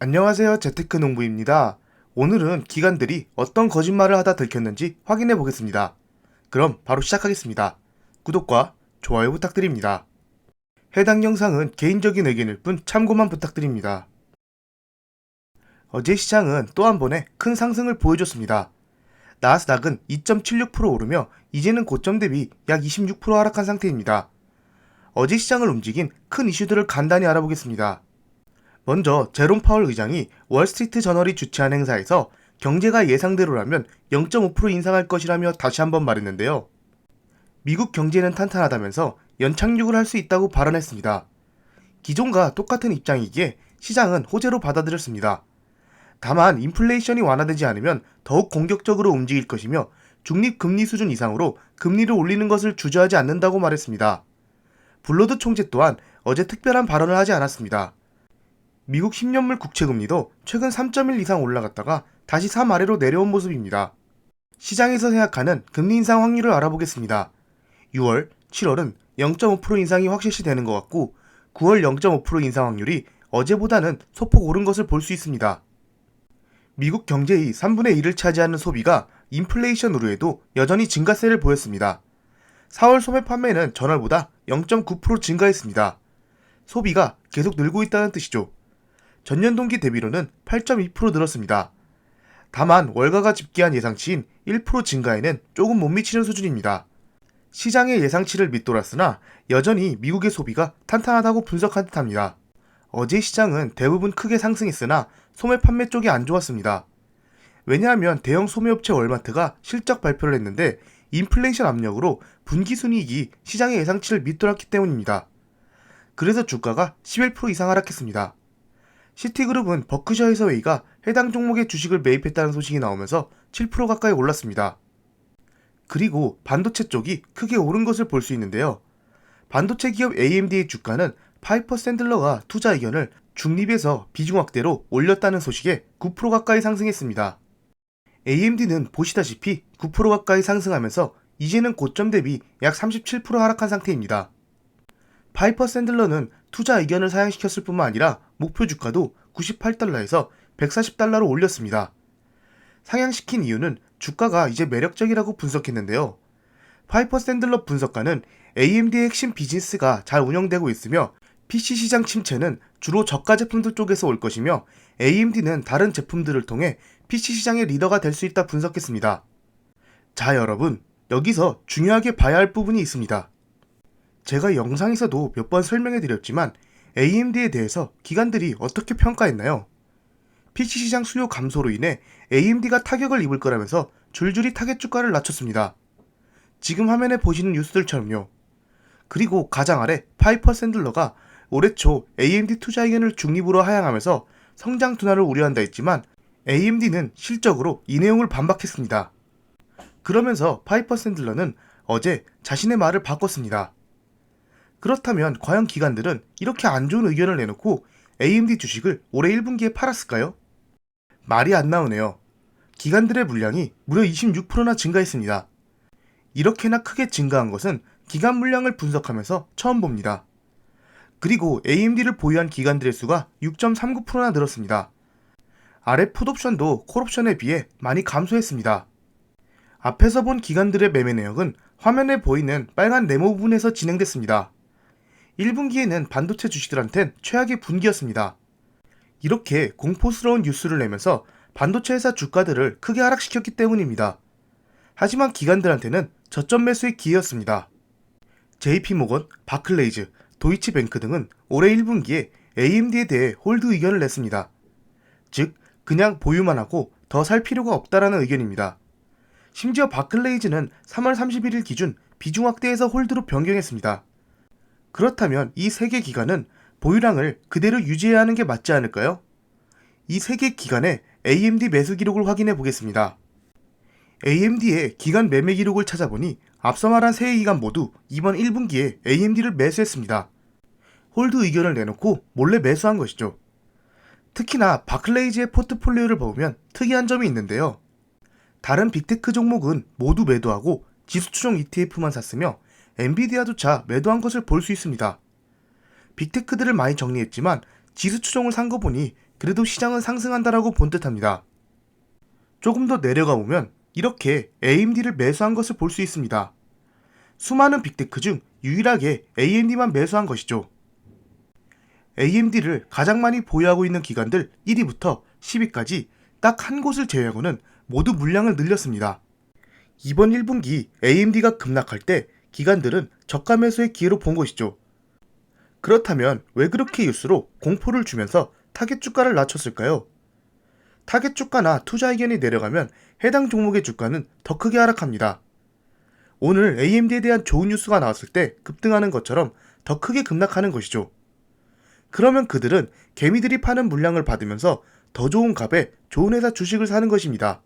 안녕하세요. 재테크 농부입니다. 오늘은 기관들이 어떤 거짓말을 하다 들켰는지 확인해 보겠습니다. 그럼 바로 시작하겠습니다. 구독과 좋아요 부탁드립니다. 해당 영상은 개인적인 의견일 뿐 참고만 부탁드립니다. 어제 시장은 또 한 번의 큰 상승을 보여줬습니다. 나스닥은 2.76% 오르며 이제는 고점 대비 약 26% 하락한 상태입니다. 어제 시장을 움직인 큰 이슈들을 간단히 알아보겠습니다. 먼저 제롬 파월 의장이 월스트리트 저널이 주최한 행사에서 경제가 예상대로라면 0.5% 인상할 것이라며 다시 한번 말했는데요. 미국 경제는 탄탄하다면서 연착륙을 할 수 있다고 발언했습니다. 기존과 똑같은 입장이기에 시장은 호재로 받아들였습니다. 다만 인플레이션이 완화되지 않으면 더욱 공격적으로 움직일 것이며 중립금리 수준 이상으로 금리를 올리는 것을 주저하지 않는다고 말했습니다. 블러드 총재 또한 어제 특별한 발언을 하지 않았습니다. 미국 10년물 국채금리도 최근 3.1 이상 올라갔다가 다시 3 아래로 내려온 모습입니다. 시장에서 생각하는 금리 인상 확률을 알아보겠습니다. 6월, 7월은 0.5% 인상이 확실시 되는 것 같고 9월 0.5% 인상 확률이 어제보다는 소폭 오른 것을 볼 수 있습니다. 미국 경제의 3분의 1을 차지하는 소비가 인플레이션 우려에도 여전히 증가세를 보였습니다. 4월 소매 판매는 전월보다 0.9% 증가했습니다. 소비가 계속 늘고 있다는 뜻이죠. 전년 동기 대비로는 8.2% 늘었습니다. 다만 월가가 집계한 예상치인 1% 증가에는 조금 못 미치는 수준입니다. 시장의 예상치를 밑돌았으나 여전히 미국의 소비가 탄탄하다고 분석한 듯합니다. 어제 시장은 대부분 크게 상승했으나 소매 판매 쪽이 안 좋았습니다. 왜냐하면 대형 소매업체 월마트가 실적 발표를 했는데 인플레이션 압력으로 분기순이익이 시장의 예상치를 밑돌았기 때문입니다. 그래서 주가가 11% 이상 하락했습니다. 시티그룹은 버크셔 해서웨이가 해당 종목의 주식을 매입했다는 소식이 나오면서 7% 가까이 올랐습니다. 그리고 반도체 쪽이 크게 오른 것을 볼 수 있는데요. 반도체 기업 AMD의 주가는 파이퍼 샌들러가 투자 의견을 중립에서 비중 확대로 올렸다는 소식에 9% 가까이 상승했습니다. AMD는 보시다시피 9% 가까이 상승하면서 이제는 고점 대비 약 37% 하락한 상태입니다. 파이퍼 샌들러는 투자 의견을 사양시켰을 뿐만 아니라 목표 주가도 98달러에서 140달러로 올렸습니다. 상향시킨 이유는 주가가 이제 매력적이라고 분석했는데요. 파이퍼 샌들러 분석가는 AMD의 핵심 비즈니스가 잘 운영되고 있으며 PC 시장 침체는 주로 저가 제품들 쪽에서 올 것이며 AMD는 다른 제품들을 통해 PC 시장의 리더가 될 수 있다 분석했습니다. 자 여러분, 여기서 중요하게 봐야 할 부분이 있습니다. 제가 영상에서도 몇 번 설명해 드렸지만 AMD에 대해서 기관들이 어떻게 평가했나요? PC 시장 수요 감소로 인해 AMD가 타격을 입을 거라면서 줄줄이 타겟 주가를 낮췄습니다. 지금 화면에 보시는 뉴스들처럼요. 그리고 가장 아래 파이퍼 샌들러가 올해 초 AMD 투자 의견을 중립으로 하향하면서 성장 둔화를 우려한다 했지만 AMD는 실적으로 이 내용을 반박했습니다. 그러면서 파이퍼 샌들러는 어제 자신의 말을 바꿨습니다. 그렇다면 과연 기관들은 이렇게 안 좋은 의견을 내놓고 AMD 주식을 올해 1분기에 팔았을까요? 말이 안 나오네요. 기관들의 물량이 무려 26%나 증가했습니다. 이렇게나 크게 증가한 것은 기관 물량을 분석하면서 처음 봅니다. 그리고 AMD를 보유한 기관들의 수가 6.39%나 늘었습니다. 아래 풋옵션도 콜옵션에 비해 많이 감소했습니다. 앞에서 본 기관들의 매매 내역은 화면에 보이는 빨간 네모 부분에서 진행됐습니다. 1분기에는 반도체 주식들한텐 최악의 분기였습니다. 이렇게 공포스러운 뉴스를 내면서 반도체 회사 주가들을 크게 하락시켰기 때문입니다. 하지만 기관들한테는 저점 매수의 기회였습니다. JP모건, 바클레이즈, 도이치뱅크 등은 올해 1분기에 AMD에 대해 홀드 의견을 냈습니다. 즉, 그냥 보유만 하고 더 살 필요가 없다라는 의견입니다. 심지어 바클레이즈는 3월 31일 기준 비중 확대해서 홀드로 변경했습니다. 그렇다면 이 세 개 기관은 보유량을 그대로 유지해야 하는 게 맞지 않을까요? 이 세 개 기관의 AMD 매수 기록을 확인해 보겠습니다. AMD의 기관 매매 기록을 찾아보니 앞서 말한 세 기관 모두 이번 1분기에 AMD를 매수했습니다. 홀드 의견을 내놓고 몰래 매수한 것이죠. 특히나 바클레이즈의 포트폴리오를 보면 특이한 점이 있는데요. 다른 빅테크 종목은 모두 매도하고 지수 추종 ETF만 샀으며 엔비디아조차 매도한 것을 볼 수 있습니다. 빅테크들을 많이 정리했지만 지수 추종을 산 거 보니 그래도 시장은 상승한다라고 본 듯합니다. 조금 더 내려가 보면 이렇게 AMD를 매수한 것을 볼 수 있습니다. 수많은 빅테크 중 유일하게 AMD만 매수한 것이죠. AMD를 가장 많이 보유하고 있는 기관들 1위부터 10위까지 딱 한 곳을 제외하고는 모두 물량을 늘렸습니다. 이번 1분기 AMD가 급락할 때 기관들은 저가 매수의 기회로 본 것이죠. 그렇다면 왜 그렇게 뉴스로 공포를 주면서 타겟 주가를 낮췄을까요? 타겟 주가나 투자 의견이 내려가면 해당 종목의 주가는 더 크게 하락합니다. 오늘 AMD에 대한 좋은 뉴스가 나왔을 때 급등하는 것처럼 더 크게 급락하는 것이죠. 그러면 그들은 개미들이 파는 물량을 받으면서 더 좋은 값에 좋은 회사 주식을 사는 것입니다.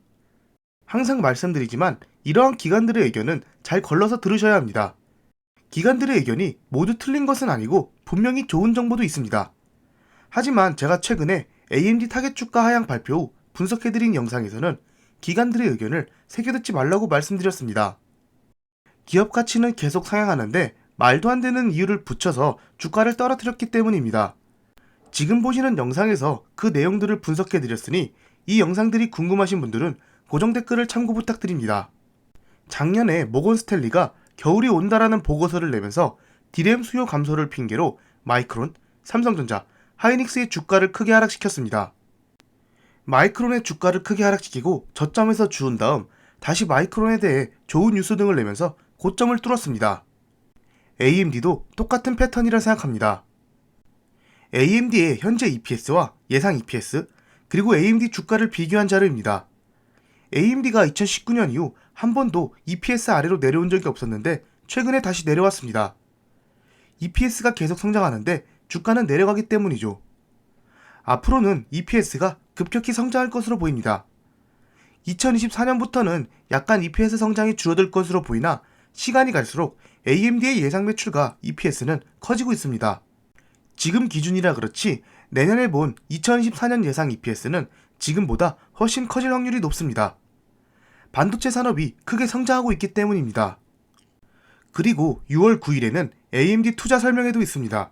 항상 말씀드리지만 이러한 기관들의 의견은 잘 걸러서 들으셔야 합니다. 기관들의 의견이 모두 틀린 것은 아니고 분명히 좋은 정보도 있습니다. 하지만 제가 최근에 AMD 타겟 주가 하향 발표 후 분석해드린 영상에서는 기관들의 의견을 새겨듣지 말라고 말씀드렸습니다. 기업 가치는 계속 상향하는데 말도 안 되는 이유를 붙여서 주가를 떨어뜨렸기 때문입니다. 지금 보시는 영상에서 그 내용들을 분석해드렸으니 이 영상들이 궁금하신 분들은 고정 댓글을 참고 부탁드립니다. 작년에 모건 스탠리가 겨울이 온다라는 보고서를 내면서 디램 수요 감소를 핑계로 마이크론, 삼성전자, 하이닉스의 주가를 크게 하락시켰습니다. 마이크론의 주가를 크게 하락시키고 저점에서 주운 다음 다시 마이크론에 대해 좋은 뉴스 등을 내면서 고점을 뚫었습니다. AMD도 똑같은 패턴이라 생각합니다. AMD의 현재 EPS와 예상 EPS, 그리고 AMD 주가를 비교한 자료입니다. AMD가 2019년 이후 한 번도 EPS 아래로 내려온 적이 없었는데 최근에 다시 내려왔습니다. EPS가 계속 성장하는데 주가는 내려가기 때문이죠. 앞으로는 EPS가 급격히 성장할 것으로 보입니다. 2024년부터는 약간 EPS 성장이 줄어들 것으로 보이나 시간이 갈수록 AMD의 예상 매출과 EPS는 커지고 있습니다. 지금 기준이라 그렇지 내년에 본 2024년 예상 EPS는 지금보다 훨씬 커질 확률이 높습니다. 반도체 산업이 크게 성장하고 있기 때문입니다. 그리고 6월 9일에는 AMD 투자 설명회도 있습니다.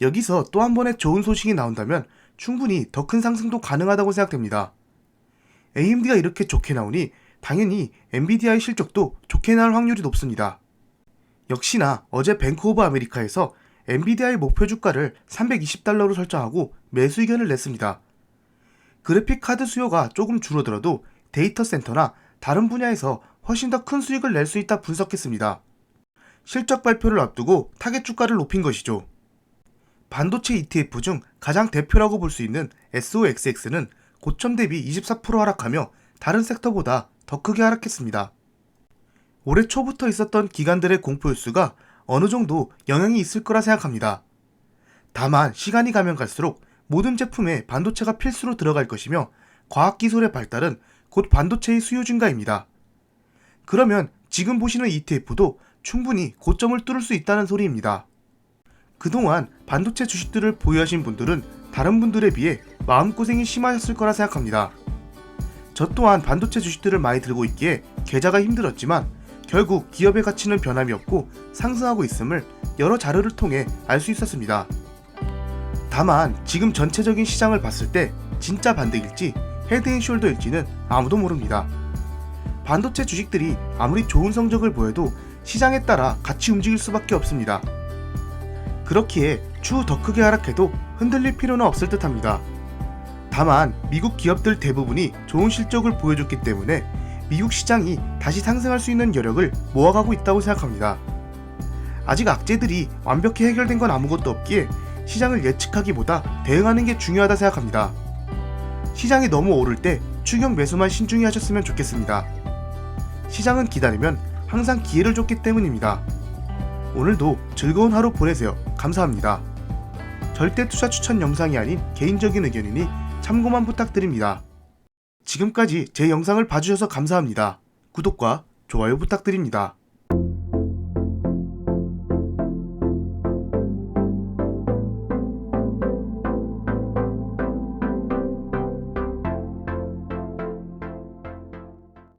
여기서 또 한 번의 좋은 소식이 나온다면 충분히 더 큰 상승도 가능하다고 생각됩니다. AMD가 이렇게 좋게 나오니 당연히 엔비디아의 실적도 좋게 나올 확률이 높습니다. 역시나 어제 뱅크 오브 아메리카에서 엔비디아의 목표 주가를 $320로 설정하고 매수 의견을 냈습니다. 그래픽 카드 수요가 조금 줄어들어도 데이터 센터나 다른 분야에서 훨씬 더 큰 수익을 낼 수 있다 분석했습니다. 실적 발표를 앞두고 타겟 주가를 높인 것이죠. 반도체 ETF 중 가장 대표라고 볼 수 있는 SOXX는 고점 대비 24% 하락하며 다른 섹터보다 더 크게 하락했습니다. 올해 초부터 있었던 기관들의 공포 뉴스가 어느 정도 영향이 있을 거라 생각합니다. 다만 시간이 가면 갈수록 모든 제품에 반도체가 필수로 들어갈 것이며 과학기술의 발달은 곧 반도체의 수요 증가입니다. 그러면 지금 보시는 ETF도 충분히 고점을 뚫을 수 있다는 소리입니다. 그동안 반도체 주식들을 보유하신 분들은 다른 분들에 비해 마음고생이 심하셨을 거라 생각합니다. 저 또한 반도체 주식들을 많이 들고 있기에 계좌가 힘들었지만 결국 기업의 가치는 변함이 없고 상승하고 있음을 여러 자료를 통해 알 수 있었습니다. 다만 지금 전체적인 시장을 봤을 때 진짜 반등일지 헤드앤숄더일지는 아무도 모릅니다. 반도체 주식들이 아무리 좋은 성적을 보여도 시장에 따라 같이 움직일 수밖에 없습니다. 그렇기에 추후 더 크게 하락해도 흔들릴 필요는 없을 듯합니다. 다만 미국 기업들 대부분이 좋은 실적을 보여줬기 때문에 미국 시장이 다시 상승할 수 있는 여력을 모아가고 있다고 생각합니다. 아직 악재들이 완벽히 해결된 건 아무것도 없기에 시장을 예측하기보다 대응하는 게 중요하다 생각합니다. 시장이 너무 오를 때 추격 매수만 신중히 하셨으면 좋겠습니다. 시장은 기다리면 항상 기회를 줬기 때문입니다. 오늘도 즐거운 하루 보내세요. 감사합니다. 절대 투자 추천 영상이 아닌 개인적인 의견이니 참고만 부탁드립니다. 지금까지 제 영상을 봐주셔서 감사합니다. 구독과 좋아요 부탁드립니다.